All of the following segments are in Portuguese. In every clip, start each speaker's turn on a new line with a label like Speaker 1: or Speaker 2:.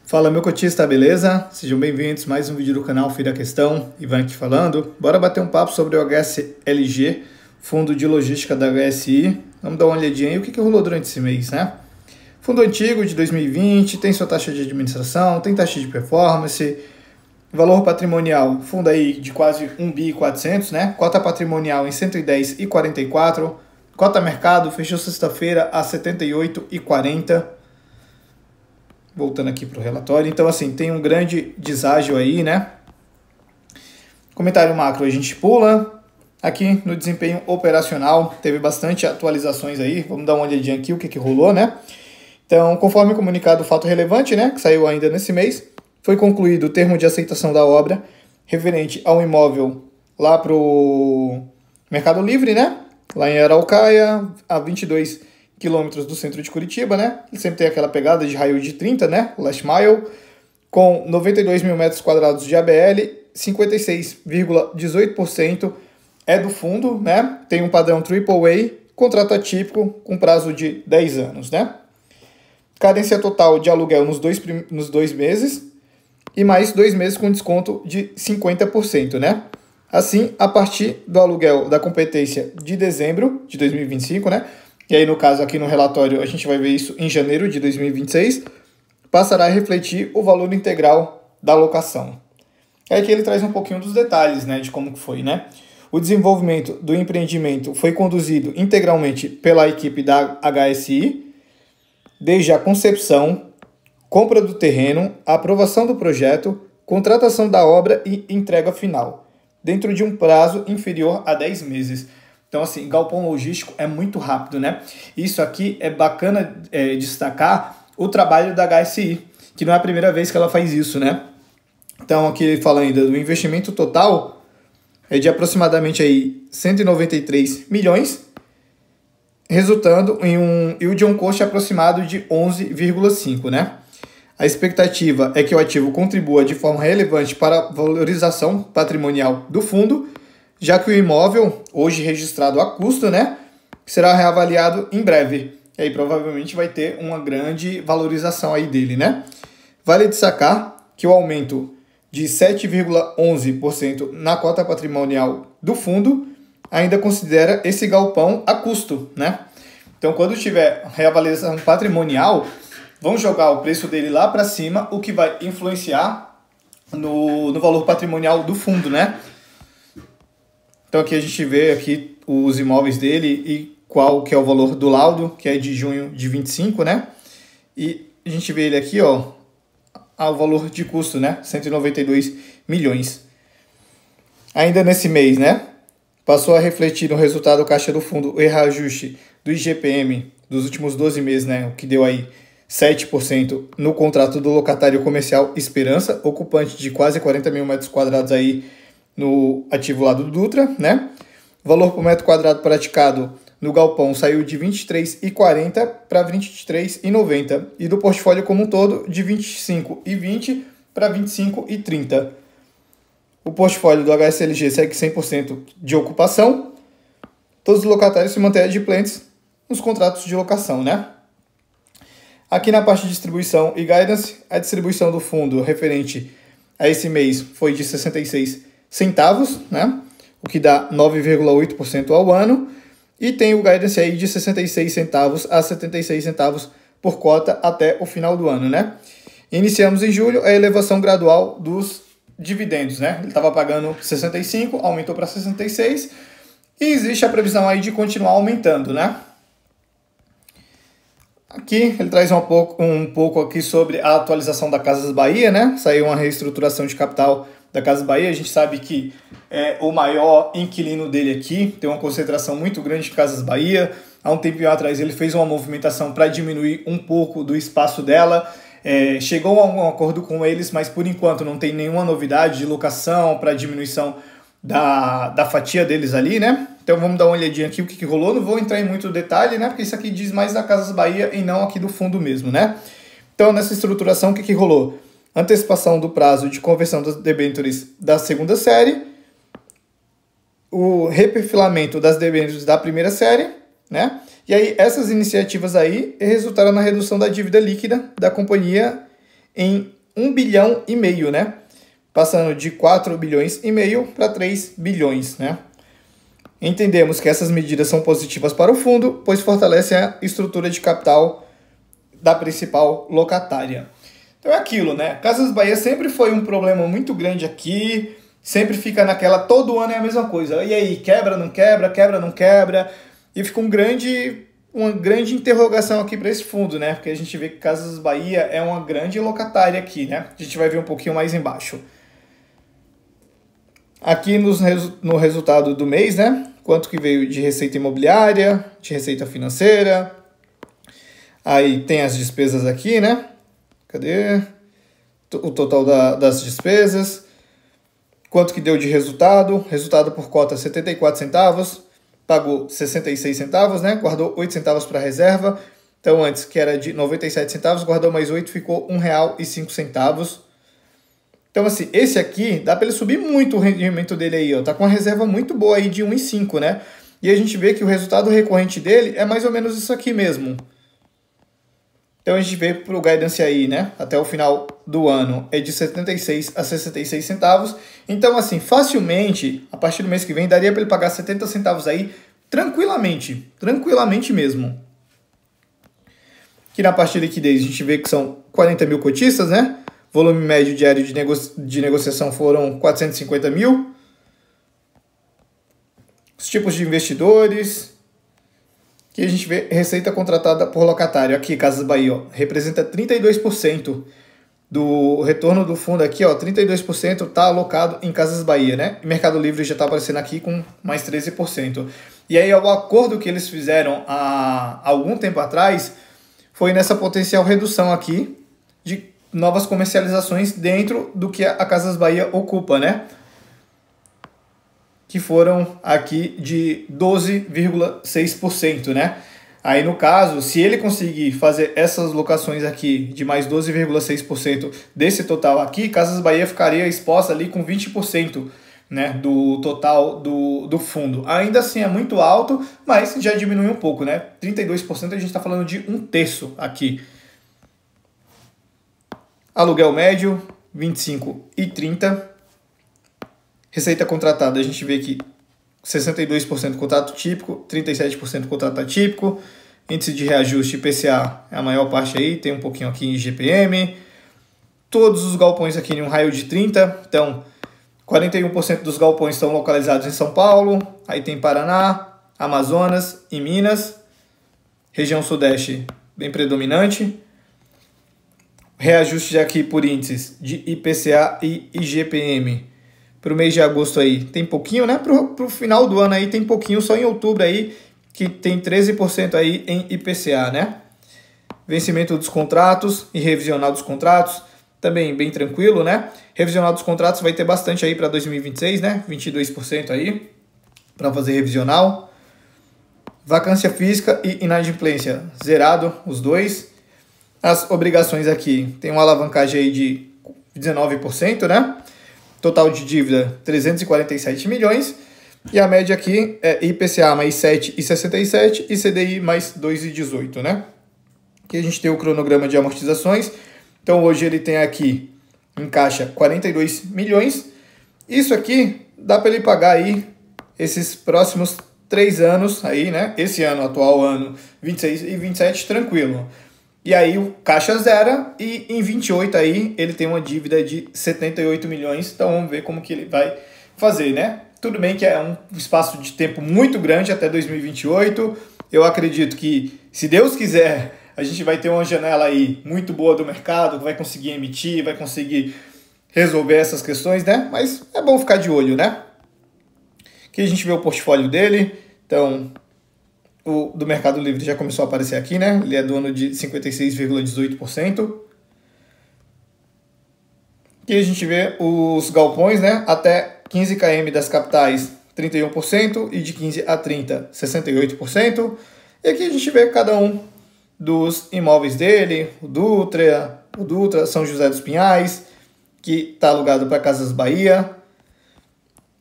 Speaker 1: Fala meu cotista, beleza? Sejam bem-vindos a mais um vídeo do canal Fim da Questão, Ivan aqui falando. Bora bater um papo sobre o HSLG, fundo de logística da HSI. Vamos dar uma olhadinha aí o que rolou durante esse mês, né? Fundo antigo de 2020, tem sua taxa de administração, tem taxa de performance, valor patrimonial, fundo aí de quase 1.400 bi, né? Cota patrimonial em 110,44, cota mercado fechou sexta-feira a 78,40. Voltando aqui para o relatório, então assim, tem um grande deságio aí, né? Comentário macro a gente pula. Aqui no desempenho operacional, teve bastante atualizações aí, vamos dar uma olhadinha aqui o que rolou, né? Então, conforme comunicado, fato relevante, né, que saiu ainda nesse mês, foi concluído o termo de aceitação da obra referente ao imóvel lá para o Mercado Livre, né? Lá em Araucaia, a 22 quilômetros do centro de Curitiba, né? Ele sempre tem aquela pegada de raio de 30, né? Last mile, com 92 mil metros quadrados de ABL, 56,18% é do fundo, né? Tem um padrão AAA, contrato atípico com prazo de 10 anos, né? Cadência total de aluguel nos dois meses e mais 2 meses com desconto de 50%, né? Assim, a partir do aluguel da competência de dezembro de 2025, né? E aí, no caso, aqui no relatório, a gente vai ver isso em janeiro de 2026, passará a refletir o valor integral da locação. É que ele traz um pouquinho dos detalhes, né, de como que foi, né? O desenvolvimento do empreendimento foi conduzido integralmente pela equipe da HSI, desde a concepção, compra do terreno, aprovação do projeto, contratação da obra e entrega final, dentro de um prazo inferior a 10 meses. Então, assim, galpão logístico é muito rápido, né? Isso aqui é bacana destacar o trabalho da HSI, que não é a primeira vez que ela faz isso, né? Então, aqui ele fala ainda do investimento total é de aproximadamente aí 193 milhões, resultando em um yield on cost aproximado de 11,5, né? A expectativa é que o ativo contribua de forma relevante para a valorização patrimonial do fundo, já que o imóvel, hoje registrado a custo, né, será reavaliado em breve. E aí provavelmente vai ter uma grande valorização aí dele, né? Vale destacar que o aumento de 7,11% na cota patrimonial do fundo ainda considera esse galpão a custo, né? Então, quando tiver reavaliação patrimonial, vão jogar o preço dele lá para cima, o que vai influenciar no valor patrimonial do fundo, né? Então aqui a gente vê aqui os imóveis dele e qual que é o valor do laudo, que é de junho de 25, né? E a gente vê ele aqui, ó, ao valor de custo, né? 192 milhões. Ainda nesse mês, né? Passou a refletir no resultado caixa do fundo o reajuste do IGPM dos últimos 12 meses, né? O que deu aí 7% no contrato do locatário comercial Esperança, ocupante de quase 40 mil metros quadrados aí no ativo lá do Dutra, né? O valor por metro quadrado praticado no galpão saiu de R$ 23,40 para R$ 23,90 e do portfólio como um todo de R$ 25,20 para R$ 25,30. O portfólio do HSLG segue 100% de ocupação. Todos os locatários se mantêm adimplentes nos contratos de locação, né? Aqui na parte de distribuição e guidance, a distribuição do fundo referente a esse mês foi de 66 centavos, né? O que dá 9,8% ao ano, e tem o guidance aí de 66 centavos a 76 centavos por cota até o final do ano, né? Iniciamos em julho a elevação gradual dos dividendos, né? Ele estava pagando 65, aumentou para 66, e existe a previsão aí de continuar aumentando, né? Aqui ele traz um pouco aqui sobre a atualização da Casas Bahia, né? Saiu uma reestruturação de capital da Casas Bahia. A gente sabe que é o maior inquilino dele aqui, tem uma concentração muito grande de Casas Bahia. Há um tempinho atrás ele fez uma movimentação para diminuir um pouco do espaço dela. Chegou a um acordo com eles, mas por enquanto não tem nenhuma novidade de locação para diminuição da fatia deles ali, né? Então vamos dar uma olhadinha aqui o que rolou. Não vou entrar em muito detalhe, né? Porque isso aqui diz mais da Casas Bahia e não aqui do fundo mesmo, né? Então nessa estruturação o que rolou? Antecipação do prazo de conversão das debêntures da segunda série, o reperfilamento das debêntures da primeira série, né? E aí essas iniciativas aí resultaram na redução da dívida líquida da companhia em 1,5 bilhão, né? Passando de 4,5 bilhões para 3 bilhões, né? Entendemos que essas medidas são positivas para o fundo, pois fortalecem a estrutura de capital da principal locatária. Então é aquilo, né? Casas Bahia sempre foi um problema muito grande aqui, sempre fica naquela, todo ano é a mesma coisa. E aí, quebra, não quebra, quebra, não quebra, e fica uma grande interrogação aqui para esse fundo, né? Porque a gente vê que Casas Bahia é uma grande locatária aqui, né? A gente vai ver um pouquinho mais embaixo. Aqui no resultado do mês, né? Quanto que veio de receita imobiliária, de receita financeira. Aí tem as despesas aqui, né? Cadê? O total das despesas. Quanto que deu de resultado? Resultado por cota 74 centavos. Pagou 66 centavos, né? Guardou 8 centavos para reserva. Então antes que era de 97 centavos, guardou mais 8, ficou R$ 1,05. Então, assim, esse aqui, dá para ele subir muito o rendimento dele aí, ó. Tá com uma reserva muito boa aí de 1,5, né? E a gente vê que o resultado recorrente dele é mais ou menos isso aqui mesmo. Então, a gente vê pro guidance aí, né? Até o final do ano é de 76 a 66 centavos. Então, assim, facilmente, a partir do mês que vem, daria para ele pagar 70 centavos aí tranquilamente. Tranquilamente mesmo. Aqui na parte de liquidez, a gente vê que são 40 mil cotistas, né? Volume médio diário de negociação foram 450 mil. Os tipos de investidores. Aqui a gente vê receita contratada por locatário. Aqui, Casas Bahia, ó, representa 32% do retorno do fundo aqui, ó, 32% está alocado em Casas Bahia, né? E Mercado Livre já está aparecendo aqui com mais 13%. E aí, o acordo que eles fizeram há algum tempo atrás foi nessa potencial redução aqui de novas comercializações dentro do que a Casas Bahia ocupa, né? Que foram aqui de 12,6%, né? Aí, no caso, se ele conseguir fazer essas locações aqui de mais 12,6% desse total aqui, Casas Bahia ficaria exposta ali com 20%, né, do total do fundo. Ainda assim é muito alto, mas já diminui um pouco, né? 32% a gente está falando de 1/3 aqui. Aluguel médio, 25 e 30. Receita contratada, a gente vê que 62% contrato típico, 37% contrato atípico. Índice de reajuste IPCA é a maior parte aí, tem um pouquinho aqui em IGPM. Todos os galpões aqui em um raio de 30. Então, 41% dos galpões estão localizados em São Paulo. Aí tem Paraná, Amazonas e Minas. Região Sudeste bem predominante. Reajuste aqui por índices de IPCA e IGPM. Para o mês de agosto aí tem pouquinho, né? Para o final do ano aí tem pouquinho, só em outubro aí que tem 13% aí em IPCA, né? Vencimento dos contratos e revisional dos contratos, também bem tranquilo, né? Revisional dos contratos vai ter bastante aí para 2026, né? 22% aí para fazer revisional. Vacância física e inadimplência, zerado os dois. As obrigações aqui tem uma alavancagem aí de 19%, né? Total de dívida 347 milhões. E a média aqui é IPCA mais 7,67 e CDI mais 2,18, né? Aqui a gente tem o cronograma de amortizações. Então hoje ele tem aqui em caixa 42 milhões. Isso aqui dá para ele pagar aí esses próximos 3 anos aí, né? Esse ano, atual ano 26 e 27, tranquilo. E aí o caixa zera e em 28 aí ele tem uma dívida de 78 milhões. Então vamos ver como que ele vai fazer, né? Tudo bem que é um espaço de tempo muito grande até 2028. Eu acredito que, se Deus quiser, a gente vai ter uma janela aí muito boa do mercado, vai conseguir emitir, vai conseguir resolver essas questões, né? Mas é bom ficar de olho, né? Aqui a gente vê o portfólio dele. Então, o do Mercado Livre já começou a aparecer aqui, né? Ele é dono de 56,18%. Aqui a gente vê os galpões, né? Até 15 km das capitais, 31%. E de 15 a 30, 68%. E aqui a gente vê cada um dos imóveis dele. O Dutra, São José dos Pinhais, que está alugado para Casas Bahia.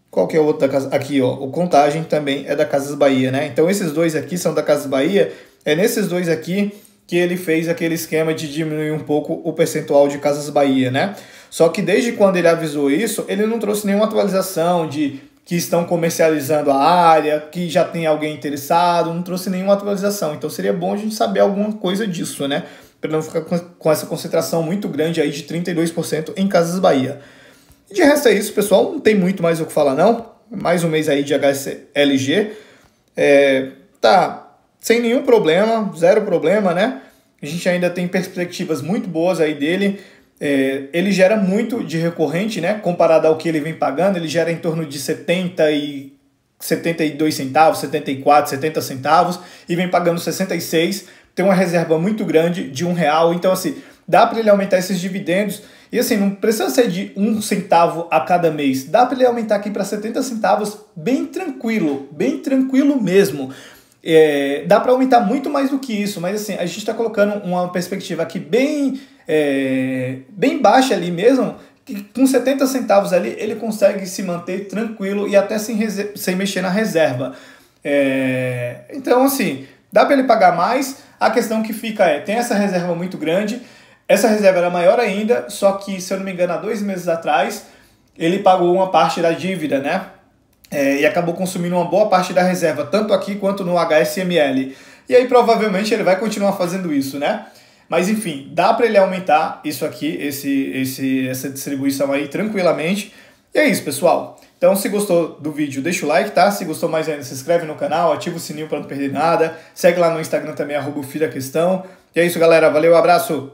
Speaker 1: Qual que é o outro da casa? Aqui, ó, o Contagem também é da Casas Bahia, né? Então esses dois aqui são da Casas Bahia. É nesses dois aqui que ele fez aquele esquema de diminuir um pouco o percentual de Casas Bahia, né? Só que desde quando ele avisou isso, ele não trouxe nenhuma atualização de que estão comercializando a área, que já tem alguém interessado, não trouxe nenhuma atualização. Então seria bom a gente saber alguma coisa disso, né? Para não ficar com essa concentração muito grande aí de 32% em Casas Bahia. De resto é isso, pessoal. Não tem muito mais o que falar, não. Mais um mês aí de HSLG. Tá sem nenhum problema, zero problema, né? A gente ainda tem perspectivas muito boas aí dele. Ele gera muito de recorrente, né? Comparado ao que ele vem pagando, ele gera em torno de 72 centavos, 74, 70 centavos e vem pagando 66. Tem uma reserva muito grande de R$1. Então, assim, dá para ele aumentar esses dividendos. E assim, não precisa ser de 1 centavo a cada mês. Dá para ele aumentar aqui para 70 centavos bem tranquilo mesmo. Dá para aumentar muito mais do que isso, mas assim, a gente está colocando uma perspectiva aqui bem baixa ali mesmo, que com 70 centavos ali ele consegue se manter tranquilo e até sem mexer na reserva. Então assim, dá para ele pagar mais, a questão que fica tem essa reserva muito grande, essa reserva era maior ainda, só que se eu não me engano há 2 meses atrás ele pagou uma parte da dívida, né? E acabou consumindo uma boa parte da reserva, tanto aqui quanto no HSML. E aí provavelmente ele vai continuar fazendo isso, né? Mas enfim, dá para ele aumentar isso aqui, essa distribuição aí tranquilamente. E é isso, pessoal. Então se gostou do vídeo, deixa o like, tá? Se gostou mais ainda, se inscreve no canal, ativa o sininho para não perder nada. Segue lá no Instagram também, @ofidaqestão. E é isso, galera. Valeu, abraço!